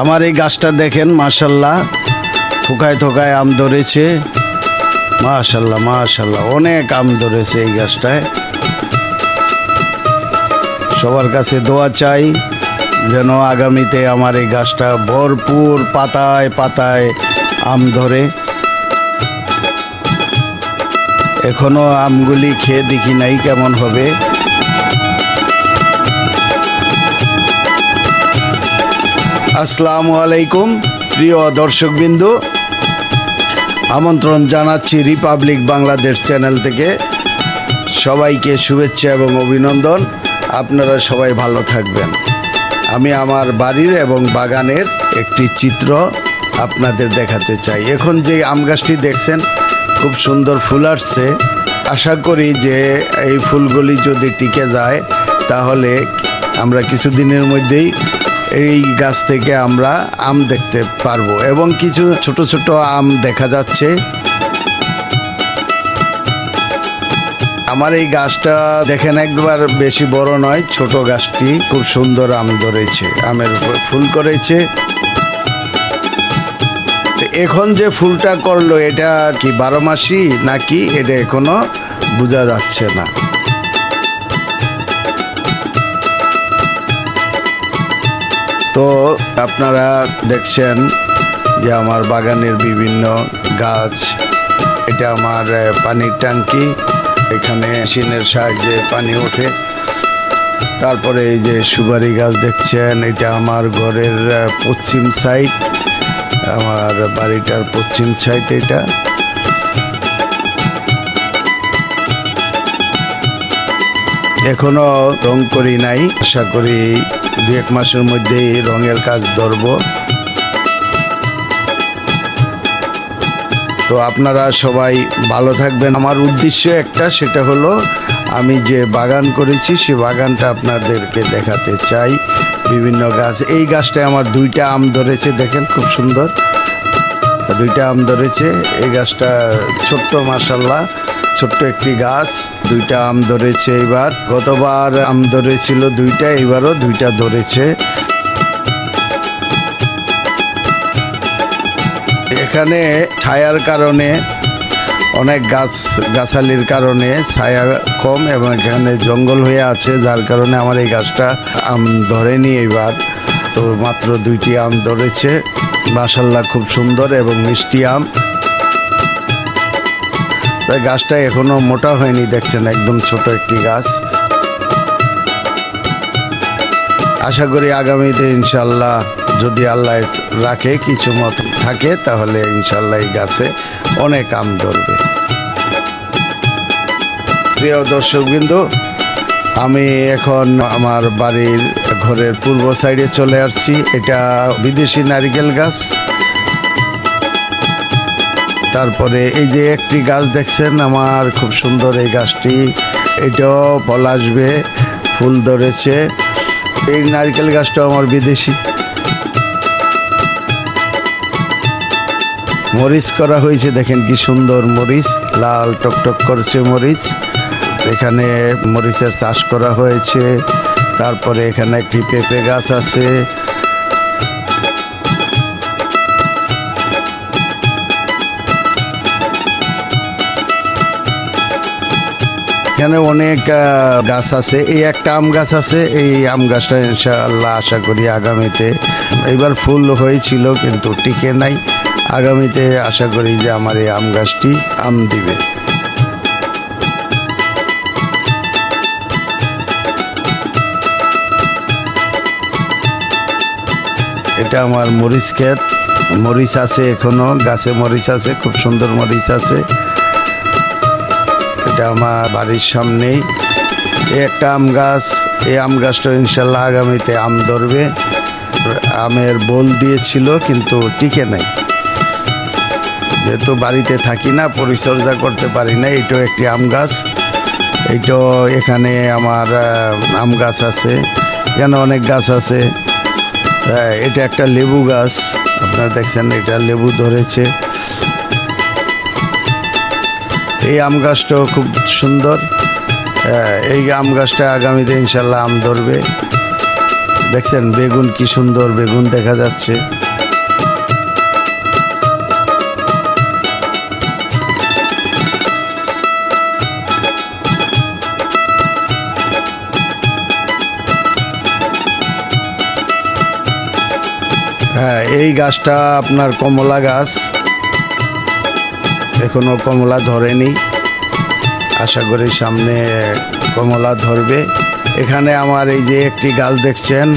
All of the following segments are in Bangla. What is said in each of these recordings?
আমার এই গাছটা দেখেন, মাশাল্লাহ, থোকায় থোকায় আম ধরেছে। মাশাল্লাহ মাশাল্লাহ, অনেক আম ধরেছে এই গাছটায়। সবার কাছে দোয়া চাই যেন আগামীতে আমার এই গাছটা ভরপুর পাতায় পাতায় আম ধরে। এখনো আমগুলি খেয়ে দেখি নাই কেমন হবে। আসসালামু আলাইকুম প্রিয় দর্শকবৃন্দ, আমন্ত্রণ জানাচ্ছি রিপাবলিক বাংলাদেশ চ্যানেল থেকে। সবাইকে শুভেচ্ছা এবং অভিনন্দন। আপনারা সবাই ভালো থাকবেন। আমি আমার বাড়ির এবং বাগানের একটি চিত্র আপনাদের দেখাতে চাই। এখন যে আম গাছটি দেখছেন, খুব সুন্দর ফুল আসছে। আশা করি যে এই ফুলগুলি যদি টিকে যায় তাহলে আমরা কিছুদিনের মধ্যেই এই গাছ থেকে আমরা আম দেখতে পারবো এবং কিছু ছোট ছোট আম দেখা যাচ্ছে। আমার এই গাছটা দেখেন একবার বেশি বড় নয়, ছোট গাছটি খুব সুন্দর আম ধরেছে, আমের ফুল করেছে। এখন যে ফুলটা করলো এটা কি 12 মাসি নাকি এটা এখনো বোঝা যাচ্ছে না। তো আপনারা দেখছেন যে আমার বাগানের বিভিন্ন গাছ। এটা আমার পানির ট্যাঙ্কি, এখানে মেশিনের সাহায্যে পানি ওঠে। তারপরে এই যে সুপারি গাছ দেখছেন, এটা আমার ঘরের পশ্চিম সাইড, আমার বাড়িটার পশ্চিম সাইড। এটা এখনো রং করি নাই, আশা করি 2-1 মাসের মধ্যেই রঙের কাজ ধরবো। তো আপনারা সবাই ভালো থাকবেন। আমার উদ্দেশ্য একটা, সেটা হলো আমি যে বাগান করেছি সে বাগানটা আপনাদেরকে দেখাতে চাই। বিভিন্ন গাছ, এই গাছটায় আমার 2টা আম ধরেছে, দেখেন খুব সুন্দর 2টা আম ধরেছে। এই গাছটা ছোট্ট, মাশাল্লাহ, ছোট্ট একটি গাছ, 2টা আম ধরেছে। এবার গতবার আম ধরেছিল 2টা, এবারও 2টা ধরেছে। এখানে ছায়ার কারণে, অনেক গাছালির কারণে ছায়া কম এবং এখানে জঙ্গল হয়ে আছে, যার কারণে আমার এই গাছটা আম ধরেনি এবার। তো মাত্র 2টি আম ধরেছে, মাশাল্লাহ, খুব সুন্দর এবং মিষ্টি আম। তাই গাছটা এখনো মোটা হয়নি, দেখছেন একদম ছোট একটি গাছ। আশা করি আগামীতে ইনশাল্লাহ, যদি আল্লাহ রাখে, কিছু মত থাকে, তাহলে ইনশাল্লাহ এই গাছে অনেক আম ধরবে। প্রিয় দর্শকবৃন্দ, আমি এখন আমার বাড়ির ঘরের পূর্ব সাইডে চলে আসছি। এটা বিদেশি নারিকেল গাছ। তারপরে এই যে একটি গাছ দেখছেন আমার, খুব সুন্দর এই গাছটি, এটাও ফল আসবে, ফুল ধরেছে। এই নারকেল গাছটাও আমার বিদেশি। মরিচ করা হয়েছে, দেখেন কি সুন্দর মরিচ, লাল টকটক করছে মরিচ। এখানে মরিচের চাষ করা হয়েছে। তারপরে এখানে একটি পেঁপে গাছ আছে। এখানে অনেক গাছ আছে। এই একটা আম গাছ আছে, এই আম গাছটা ইনশাআল্লাহ আশা করি আগামীতে, এবার ফুল হয়েছিল কিন্তু টিকে নাই, আগামীতে আশা করি যে আমার এই আম গাছটি আম দিবে। এটা আমার মরিচ ক্ষেত, মরিচ আছে এখনো, গাছে মরিচ আছে, খুব সুন্দর মরিচ আছে। এটা আমার বাড়ির সামনেই একটা আম গাছ। এই আম গাছটা ইনশাল্লাহ আগামীতে আম ধরবে। আমের বোল দিয়েছিল কিন্তু টিকে নাই, যেহেতু বাড়িতে থাকি না, পরিচর্যা করতে পারি না। এইটাও একটি আম গাছ। এইটাও এখানে আমার আম গাছ আছে, এখানে অনেক গাছ আছে। এটা একটা লেবু গাছ, আপনারা দেখছেন এটা লেবু ধরেছে। এই আম গাছটাও খুব সুন্দর। এই আম গাছটা আগামীতে ইনশাল্লাহ আম ধরবে। দেখছেন বেগুন কি সুন্দর বেগুন দেখা যাচ্ছে। হ্যাঁ, এই গাছটা আপনার কমলা গাছ, এখনো কমলা ধরেনি, আশা করি সামনে কমলা ধরবে। এখানে আমার এই যে একটি গাছ দেখছেন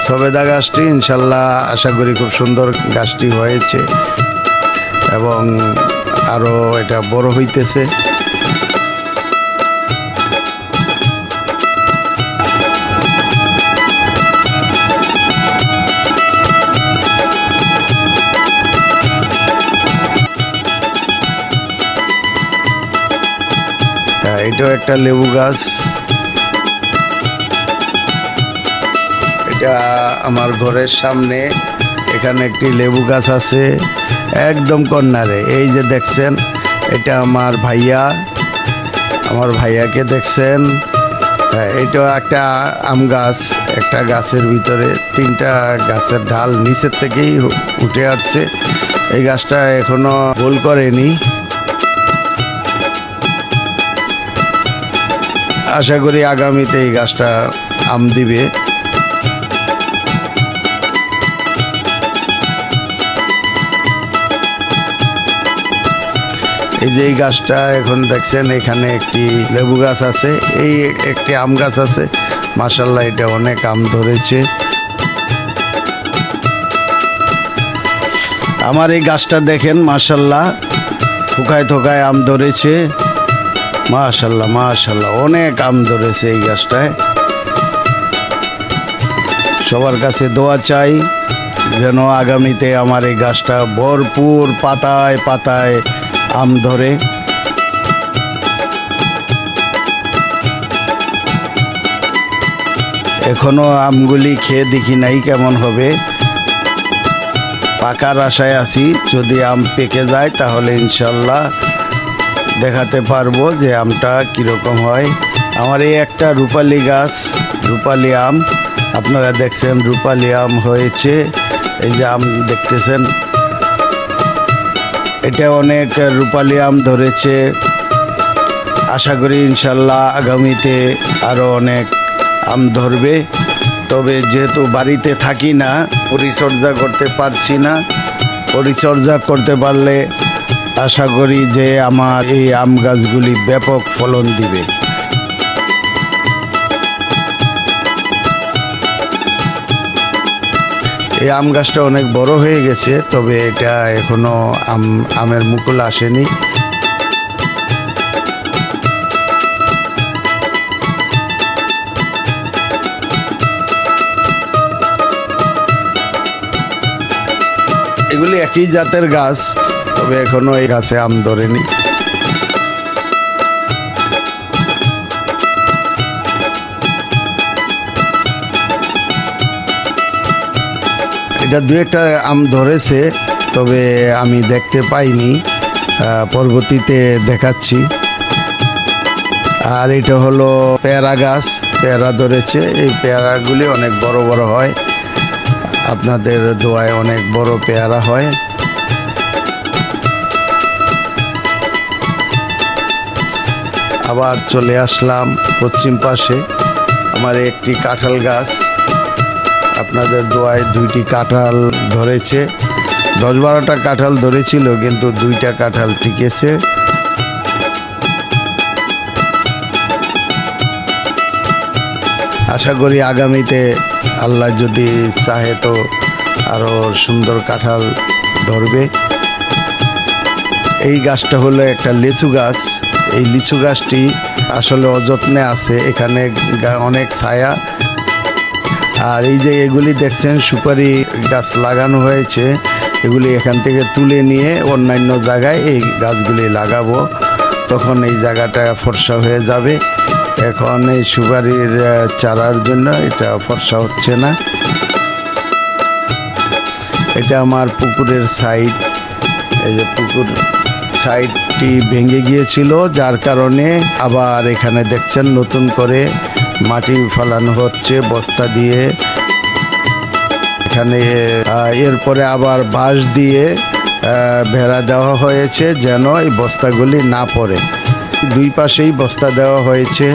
সবেদা গাছটি ইনশাল্লাহ আশা করি খুব সুন্দর গাছটি হয়েছে এবং আরও এটা বড় হইতেছে। এটাও একটা লেবু গাছ, এটা আমার ঘরের সামনে। এখানে একটি লেবু গাছ আছে একদম কর্নারে, এই যে দেখছেন এটা আমার ভাইয়াকে দেখছেন। এটাও একটা আম গাছ, একটা গাছের ভিতরে তিনটা গাছের ঢাল নিচের থেকেই উঠে আসছে। এই গাছটা এখনো ফুল করেনি, আশা করি আগামীতে এই গাছটা আম দিবে। এই যে এই গাছটা এখন দেখছেন এখানে একটি লেবু গাছ আছে, এই একটি আম গাছ আছে, মাশাআল্লাহ এটা অনেক আম ধরেছে। আমার এই গাছটা দেখেন মাশাআল্লাহ থোকায় আম ধরেছে, মাশাআল্লাহ অনেক আম ধরেছে এই গাছটায়। সবার কাছে দোয়া চাই যেন আগামীতে আমার এই গাছটা ভরপুর পাতায় আম ধরে। এখনো আমগুলি খেয়ে দেখি নাই কেমন হবে, পাকার আশায় আছি। যদি আম পেকে যায় তাহলে ইনশাল্লাহ দেখাতে পারবো যে আমটা কীরকম হয়। আমার এই একটা রূপালী গাছ, রূপালী আম, আপনারা দেখছেন রূপালী আম হয়েছে। এই যে আম দেখতেছেন এটা অনেক রূপালী আম ধরেছে। আশা করি ইনশাল্লাহ আগামীতে আরও অনেক আম ধরবে। তবে যেহেতু বাড়িতে থাকি না, পরিচর্যা করতে পারছি না, পরিচর্যা করতে পারলে আশা করি যে আমার এই আম গাছগুলি ব্যাপক ফলন দিবে। এই আম গাছটা অনেক বড় হয়ে গেছে, তবে এটা এখনো আমের মুকুল আসেনি। এগুলি একই জাতের গাছ, তবে এখনো এই গাছে আম ধরেনি। এটা দু একটা আম ধরেছে, তবে আমি দেখতে পাইনি, পরবর্তীতে দেখাচ্ছি। আর এটা হলো পেয়ারা গাছ, পেয়ারা ধরেছে। এই পেয়ারাগুলি অনেক বড় বড় হয়, আপনাদের দোয়ায় অনেক বড় পেয়ারা হয়। আবার চলে আসলাম পশ্চিম পাশে, আমার একটি কাঁঠাল গাছ, আপনাদের দোয়ায় দুইটি কাঁঠাল ধরেছে। 10-12টা কাঁঠাল ধরেছিল, কিন্তু 2টা কাঁঠাল টিকেছে। আশা করি আগামীতে আল্লাহ যদি চাহে তো আরও সুন্দর কাঁঠাল ধরবে। এই গাছটা হলো একটা লিচু গাছ। এই লিচু গাছটি আসলে অযত্নে আছে, এখানে অনেক ছায়া। আর এই যে এগুলি দেখছেন সুপারি গাছ লাগানো হয়েছে, এগুলি এখান থেকে তুলে নিয়ে অন্যান্য জায়গায় এই গাছগুলি লাগাবো, তখন এই জায়গাটা ফর্সা হয়ে যাবে। এখন এই সুপারির চারার জন্য এটা ফর্সা হচ্ছে না। এটা আমার পুকুরের সাইড, এই যে পুকুর সাইডটি ভেঙে গিয়েছিল, যার কারণে আবার এখানে দেখছেন নতুন করে মাটি ফেলানো হচ্ছে বস্তা দিয়ে। এখানে এরপরে আবার বাঁশ দিয়ে বেড়া দেওয়া হয়েছে যেন এই বস্তাগুলি না পড়ে। দুই পাশেই বস্তা দেওয়া হয়েছে।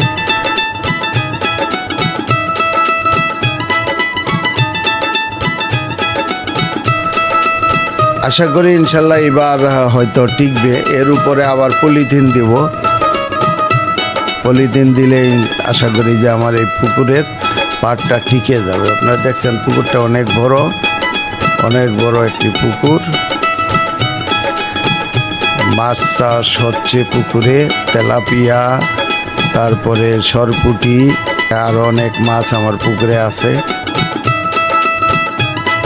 আশা করি ইনশাল্লাহ এবার হয়তো টিকবে। এর উপরে আবার পলিথিন দিব। পলিথিন দিলেই আশা করি যে আমার এই পুকুরের পাড়টা টিকে যাবে। আপনারা দেখছেন পুকুরটা অনেক বড় একটি পুকুর। মাছ চাষ হচ্ছে পুকুরে, তেলাপিয়া, তারপরে সরপুঁটি, আর অনেক মাছ আমার পুকুরে আছে।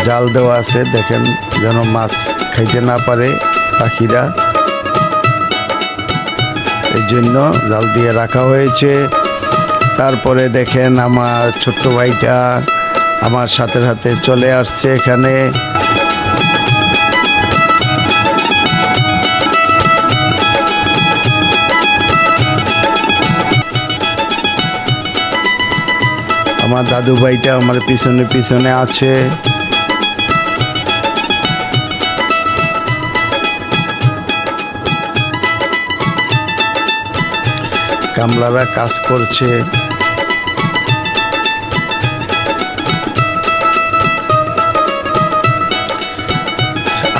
জাল দেওয়া আছে, দেখেন যেন মাছ খাইতে না পারে পাখিরা, এই জন্য জাল দিয়ে রাখা হয়েছে। তারপরে দেখেন আমার ছোট্ট ভাইটা আমার সাথে সাথে চলে আসছে এখানে। আমার দাদু ভাইটা আমার পিছনে পিছনে আছে। কামলারা কাজ করছে।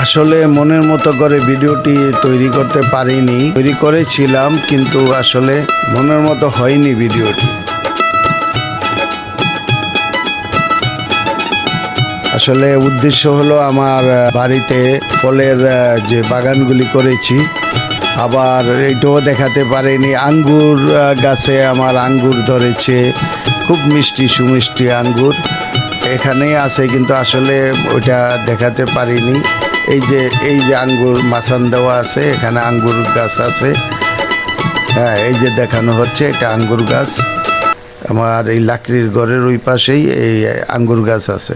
আসলে মনের মতো করে ভিডিওটি তৈরি করতে পারিনি। তৈরি করেছিলাম কিন্তু আসলে মনের মতো হয়নি ভিডিওটি। আসলে উদ্দেশ্য হলো আমার বাড়িতে ফলের যে বাগানগুলি করেছি, আবার এইটাও দেখাতে পারিনি। আঙ্গুর গাছে আমার আঙ্গুর ধরেছে, খুব মিষ্টি সুমিষ্টি আঙ্গুর এখানেই আছে, কিন্তু আসলে ওটা দেখাতে পারিনি। এই যে আঙ্গুর মাচান দেওয়া আছে, এখানে আঙ্গুর গাছ আছে। হ্যাঁ, এই যে দেখানো হচ্ছে এটা আঙ্গুর গাছ। আমার এই লাকড়ির ঘরের ওই পাশেই এই আঙ্গুর গাছ আছে।